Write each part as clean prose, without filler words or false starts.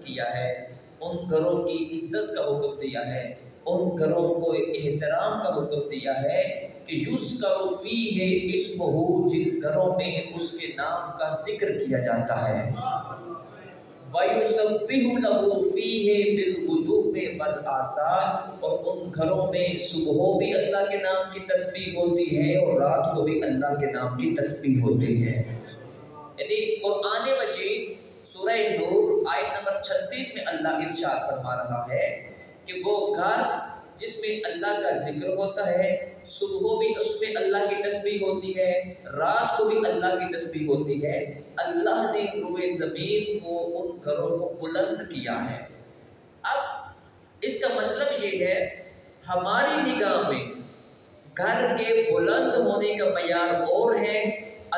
کیا ہے، ان گھروں کی عزت کا حکم دیا ہے، ان گھروں کو احترام کا حکم دیا ہے کہ یذکر فیہ اسمہ، جن گھروں میں اس کے نام کا ذکر کیا جاتا ہے، وَيُسَبِّحُ لَهُ فِيهِ بِالْغُدُوِّ وَالْآصَالِ، اور ان گھروں میں صبح بھی اللہ کے نام کی تسبیح ہوتی ہے اور رات کو بھی اللہ کے نام کی تسبیح ہوتی ہے۔ یعنی قرآن مجید سورہ نور آیت نمبر 36 میں اللہ ارشاد فرما رہا ہے کہ وہ گھر جس میں اللہ کا ذکر ہوتا ہے، صبح بھی اس میں اللہ کی تسبیح ہوتی ہے، رات کو بھی اللہ کی تسبیح ہوتی ہے، اللہ نے روئے زمین کو ان گھروں کو بلند کیا ہے۔ اب اس کا مطلب یہ ہے ہماری نگاہ میں گھر کے بلند ہونے کا معیار اور ہے،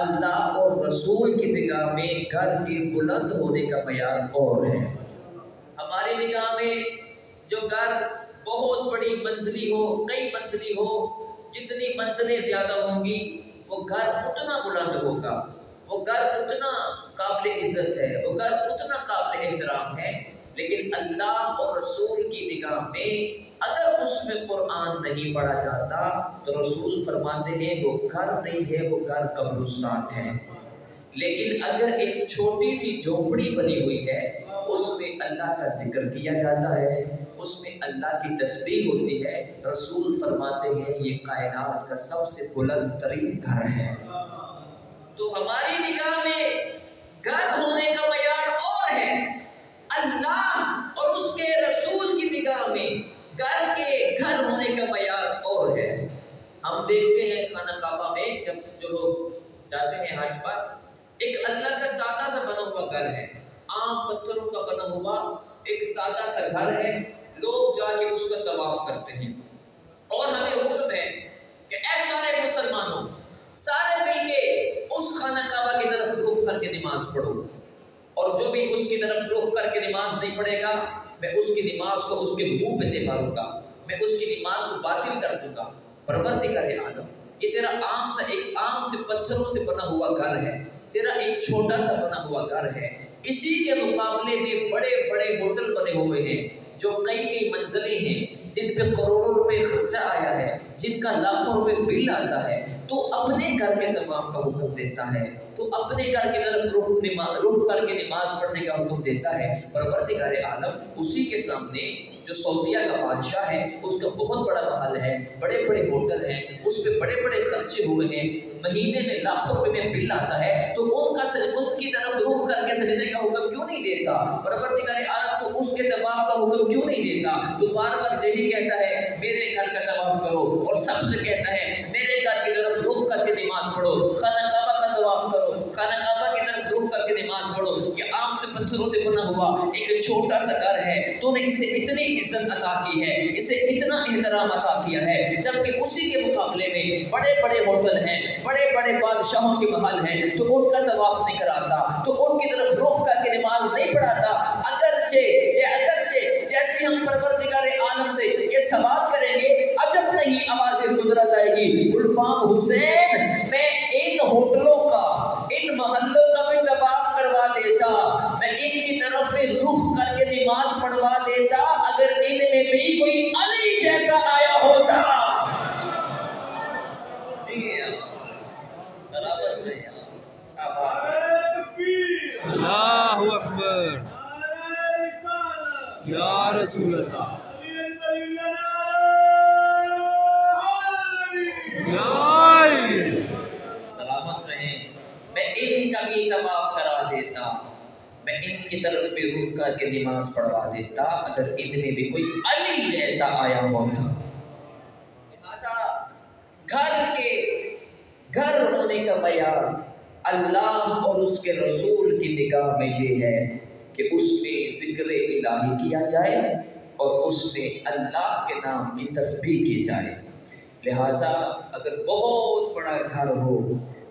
اللہ اور رسول کی نگاہ میں گھر کے بلند ہونے کا معیار اور ہے۔ ہماری نگاہ میں جو گھر بہت بڑی منزلی ہو، کئی منزلی ہو، جتنی منزلیں زیادہ ہوں گی وہ گھر اتنا بلند ہوگا، وہ گھر اتنا قابل عزت ہے، وہ گھر اتنا قابل احترام ہے۔ لیکن اللہ اور رسول کی نگاہ میں اگر اس میں قرآن نہیں پڑھا جاتا تو رسول فرماتے ہیں وہ گھر نہیں ہے، وہ گھر قبرستان ہے۔ لیکن اگر ایک چھوٹی سی جھونپڑی بنی ہوئی ہے، اس میں اللہ کا ذکر کیا جاتا ہے، اس میں اللہ کی تسبیح ہوتی ہے، رسول فرماتے ہیں یہ کائنات کا سب سے بلند ترین گھر ہے۔ تو ہماری نگاہ میں گھر ہونے کا معیار اور ہے، اللہ اور اس کے رسول کی نگاہ میں گھر ہونے کا معیار اور ہے۔ ہم دیکھتے ہیں خانہ کعبہ میں جب جو لوگ جاتے ہیں حج پر، ایک اللہ کا سادہ سا بنا ہوا گھر ہے، عام پتھروں کا بنا ہوا ایک سادہ سا گھر ہے، لوگ جا کے اس کا طواف کرتے ہیں، اور ہمیں حکم ہے کہ اے سارے مسلمانوں سارے مل کے اس خانہ کعبہ کی طرف رخ کر کے نماز پڑھو، اور جو بھی اس کی طرف رخ کر کے نماز نہیں پڑھے گا میں اس کی نماز کو اس کے منہ پہ دے ماروں گا، میں اس کی نماز کو باطل کر دوں گا۔ پروردگار عالم، یہ تیرا ایک عام سے پتھروں سے بنا ہوا گھر ہے، تیرا ایک چھوٹا سا بنا ہوا گھر ہے، اسی کے مقابلے میں بڑے بڑے ہوٹل بنے ہوئے ہیں جو کئی منزلیں ہیں، جن پہ کروڑوں روپے خرچہ آیا ہے، جن کا لاکھوں روپے بل آتا ہے، تو اپنے گھر کے طواف کا حکم دیتا ہے، تو اپنے گھر کی طرف رخ کر کے نماز پڑھنے کا حکم دیتا ہے۔ پروردگار عالم اسی کے سامنے جو سعودیہ کا بادشاہ ہے، اس کا بہت بڑا محل ہے، بڑے بڑے ہوٹل ہیں، اس پہ بڑے بڑے خرچے ہوئے ہیں، مہینے میں لاکھوں روپے میں بل آتا ہے، تو ان کی طرف رخ کر کے سجدے کا حکم کیوں نہیں دیتا؟ پروردگار عالم تو اس کے طواف کا حکم کیوں نہیں دیتا؟ تو بار بار یہی کہتا ہے میرے گھر کا طواف کرو، اور سب سے کہتا ہے میرے گھر کی طرف رخ کر کے نماز پڑھو، خانہ کعبہ کا طواف کرو، خانہ کعبہ کی طرف رخ کر کے نماز پڑھو۔ یہ عام سے پتھروں سے بنا ہوا ایک چھوٹا سا گھر ہے، تو نے اسے اتنی عزت عطا کی ہے، اسے اتنا احترام عطا کیا ہے، جبکہ اسی کے مقابلے میں بڑے بڑے ہوٹل ہیں، بڑے بڑے بادشاہوں کے محل ہیں، تو ان کا طواف نہیں کراتا، تو ان کی طرف رخ کر کے نماز نہیں پڑھاتا۔ اگرچہ جیسے ہم پروردگار عالم سے یہ سوال کریں گے، عجب نہیں آواز قدرت آئے گی، گلفام حسین میں ان ہوٹلوں کا، ان محلوں کا بھی طواف کروا دیتا، میں ان کی طرف بھی رخ کر کے نماز پڑھوا دیتا، اگر ان میں بھی کوئی علی جیسا آیا ہوتا۔ جی سلامت رہے اللہ اکبر یا رسول اللہ، سلامت رہیں، میں ان کا بھی طواف کرا دیتا، میں ان کی طرف بھی رخ کر کے نماز پڑھوا دیتا، اگر ان میں بھی کوئی علی جیسا آیا ہوتا۔ لہذا گھر ہونے کا معیار اللہ اور اس کے رسول کی نگاہ میں یہ ہے کہ اس میں ذکر الہی کیا جائے اور اس میں اللہ کے نام کی تسبیح کی جائے۔ لہٰذا اگر بہت بڑا گھر ہو،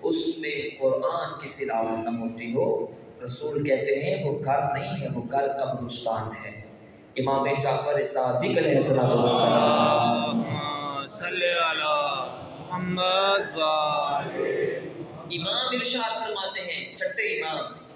اس میں قرآن کی تلاوت نہ ہوتی ہو، رسول کہتے ہیں وہ گھر نہیں ہے، وہ گھر قبرستان ہے۔ امام جعفر صادق علیہ السلام صلی علی محمد، امام ارشاد فرماتے ہیں، چھٹے امام،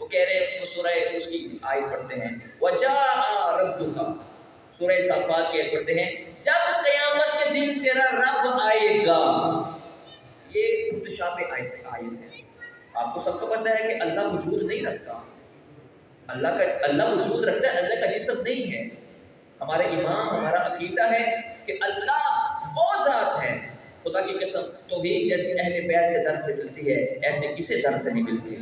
وہ کہہ رہے ہیں، وہ سورہ اس کی آیت پڑھتے ہیں وَجَاءَ رَبُّكَ، سورہ صافات کی آیت پڑھتے ہیں جب قیامت کے دن تیرا رب آئے گا. یہ متشابہ آیت ہے. آپ کو سب کو پتہ ہے کہ اللہ وجود نہیں رکھتا، اللہ وجود رکھتا ہے، اللہ کا جسم نہیں ہے. ہمارے امام، ہمارا عقیدہ ہے کہ اللہ وہ ذات ہے. خدا کی قسم توحید جیسی اہل بیت کے در سے ملتی ہے، ایسے کسی در سے نہیں ملتی.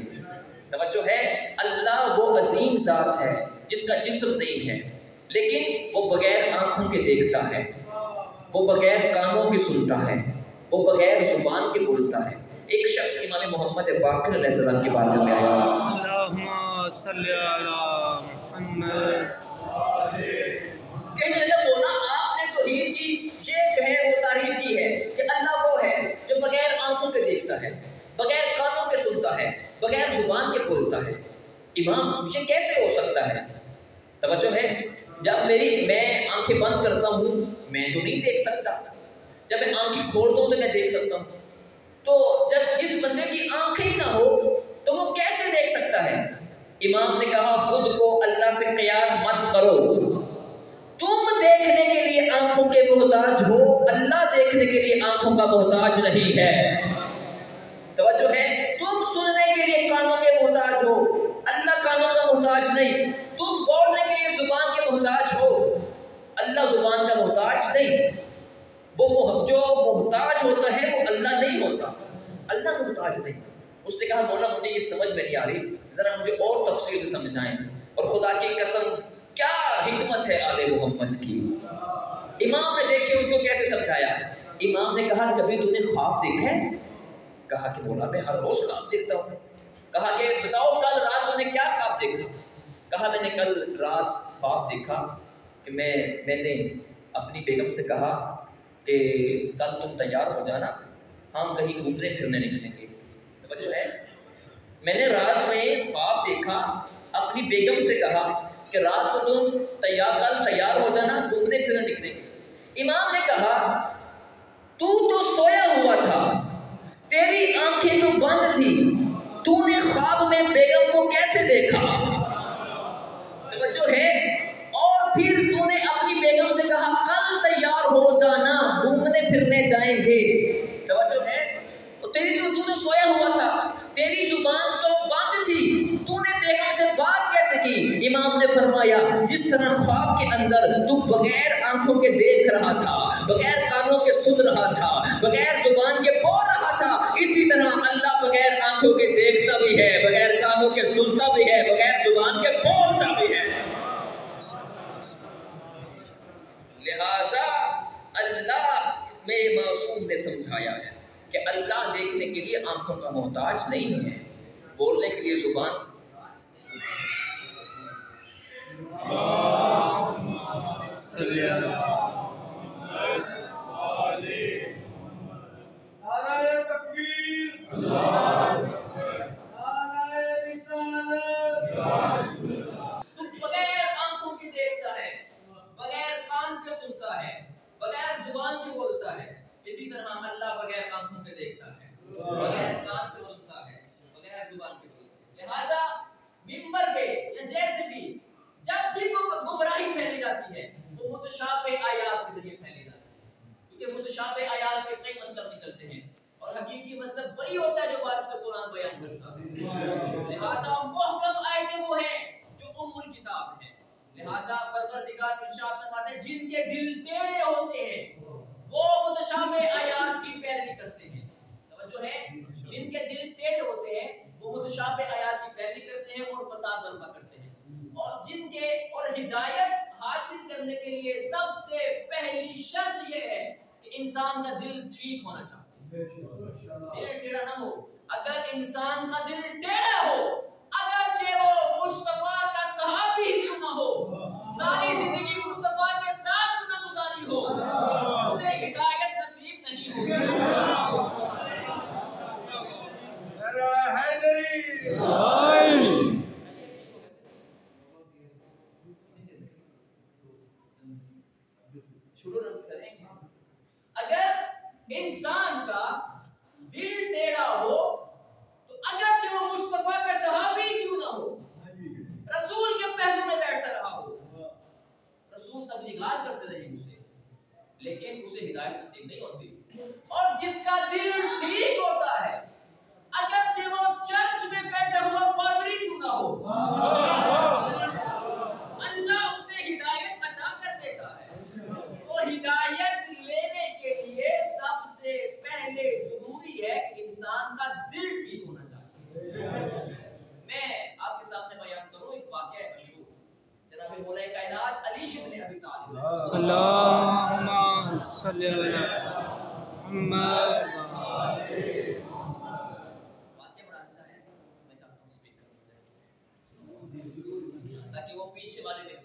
توجہ ہے، اللہ وہ عظیم ذات ہے جس کا جسم نہیں ہے، لیکن وہ بغیر آنکھوں کے دیکھتا ہے، وہ بغیر کانوں کے سنتا ہے، وہ بغیر زبان کے بولتا ہے. ایک شخص امام محمد باقر علیہ السلام کی بات میں آیا، اللہم صلی علی محمد، کہنے لگا بولا آپ نے توحید کی یہ جو ہے وہ تعریف کی ہے کہ اللہ وہ ہے جو بغیر آنکھوں کے دیکھتا ہے، بغیر کانوں کے سنتا ہے، بغیر زبان کے بولتا ہے. امام یہ کیسے ہو سکتا ہے؟ توجہ ہے، جب میں آنکھیں بند کرتا ہوں میں تو نہیں دیکھ سکتا، جب میں آنکھیں کھولتا ہوں تو میں دیکھ سکتا ہوں. تو جب جس بندے کی آنکھیں ہی نہ ہو تو وہ کیسے دیکھ سکتا ہے؟ امام نے کہا خود کو اللہ سے قیاس مت کرو. تم دیکھنے کے لیے آنکھوں کے محتاج ہو، اللہ دیکھنے کے لیے آنکھوں کا محتاج نہیں ہے. توجہ ہے، تم سننے کے لیے کانوں کے محتاج ہو، اللہ کانوں کا محتاج نہیں. تم بولنے کے لیے زبان کے محتاج ہو، اللہ زبان کا محتاج نہیں. وہ جو محتاج ہوتا ہے وہ اللہ نہیں ہوتا، اللہ محتاج نہیں. اس نے کہا مولا مجھے یہ سمجھ میں نہیں آ رہی، ذرا مجھے اور تفصیل سے سمجھائیں. اور خدا کی قسم کیا حکمت ہے آل محمد کی. امام نے دیکھ کے اس کو کیسے سمجھایا. امام نے کہا کبھی تم نے خواب دیکھا ہے؟ کہا کہ مولا میں ہر روز خواب دیکھتا ہوں. کہا کہ بتاؤ کل رات تم نے کیا خواب دیکھا؟ کہا میں نے کل رات خواب دیکھا کہ میں نے اپنی بیگم سے کہا کہ کل تم تیار ہو جانا، ہم کہیں گھومنے پھرنے نکلیں گے. توجہ ہے، میں نے رات میں خواب دیکھا، اپنی بیگم سے کہا کہ رات کو تم کل تیار ہو جانا، گھومنے پھرنے نکلیں گے. امام نے کہا تو سویا ہوا تھا، تیری آنکھیں تو بند تھی، تو نے خواب میں بیگم کو کیسے دیکھا؟ توجہ ہے، اور پھر تو نے اپنی بیگم سے کہا کل تیار ہو جانا، گھومنے پھرنے جائیں گے. توجہ ہے، تو نے سویا ہوا تھا، تیری زبان تو بند تھی، تو نے بیگم سے بات کیسے کی؟ امام نے فرمایا جس طرح خواب کے اندر تو بغیر آنکھوں کے دیکھ رہا تھا، بغیر کانوں کے سن رہا تھا، بغیر زبان کے بول رہا تھا، اسی طرح اللہ بغیر آنکھوں کے دیکھتا بھی ہے، بغیر کانوں کے سنتا بھی ہے، بغیر زبان کے بولتا بھی ہے. لہذا اللہ میں معصوم نے سمجھایا ہے کہ اللہ دیکھنے کے لیے آنکھوں کا محتاج نہیں ہے، بولنے کے لیے زبان. نعرہ تکبیر، اللہ نعرہ رسالت. تو بغیر آنکھوں کے دیکھتا ہے، بغیر کان کے سنتا ہے، بغیر زبان کے بولتا ہے. اسی طرح اللہ بغیر آنکھوں کے دیکھتا ہے، بغیر کان کے سنتا ہے، بغیر زبان کے بولتا ہے. لہذا منبر پہ یا جیسے بھی جب بھی گمراہی پھیلی جاتی ہے وہ متشابہ آیات کے ذریعے پھیلی جاتی ہے، کیونکہ متشابہ آیات کے کئی مطلب نکلتے ہیں اور حقیقی مطلب وہی ہوتا ہے جو بات سے قرآن بیان کرتا ہے. لہذا محکم آیتیں وہ ہیں جو ام الکتاب ہیں. لہذا پروردگار ارشاد فرماتے ہیں جن کے دل ٹیڑھے ہوتے ہیں وہ متشابہ آیات کی پیروی کرتے ہیں. توجہ ہے، جن کے دل ٹیڑھے ہوتے ہیں وہ متشابہ آیات کی پیروی کرتے ہیں اور فساد برپا کرتے ہیں. اور ہدایت حاصل کرنے کے لیے سب سے پہلی شرط یہ ہے کہ انسان کا دل ٹھیک ہونا چاہیے، دل ٹیڑھا نہ ہو. اگر انسان کا دل ٹیڑھا ہو، اگرچہ وہ مصطفیٰ کا صحابی کیوں نہ ہو، ساری زندگی مصطفیٰ کے ساتھ کیوں نہ گزاری ہو، اسے ہدایت نصیب نہیں ہوگی. نعرہ حیدری. اگر انسان کا دل ٹیڑھا ہو تو اگرچہ وہ مصطفیٰ کا صحابی کیوں نہ ہو، لیکن اسے ہدایت نصیب نہیں ہوتی۔ اور جس کا دل ٹھیک ہوتا ہے اگرچہ وہ چرچ میں بیٹھا ہوا پادری کیوں نہ ہو، اللہ اسے ہدایت عطا کر دیتا ہے۔ تو ہدایت لینے کے لیے سب سے پہلے ضروری ہے کہ انسان کا دل ٹھیک ہونا چاہیے۔ میں آپ کے سامنے بیان کروں ایک واقعہ مشہور، جناب مولا کائنات علی ابن ابی طالب اللہم صلی اللہ محمد واقعہ بڑا اچھا ہے، میں چاہتا ہوں اسپیکر تاکہ وہ پیچھے والے میں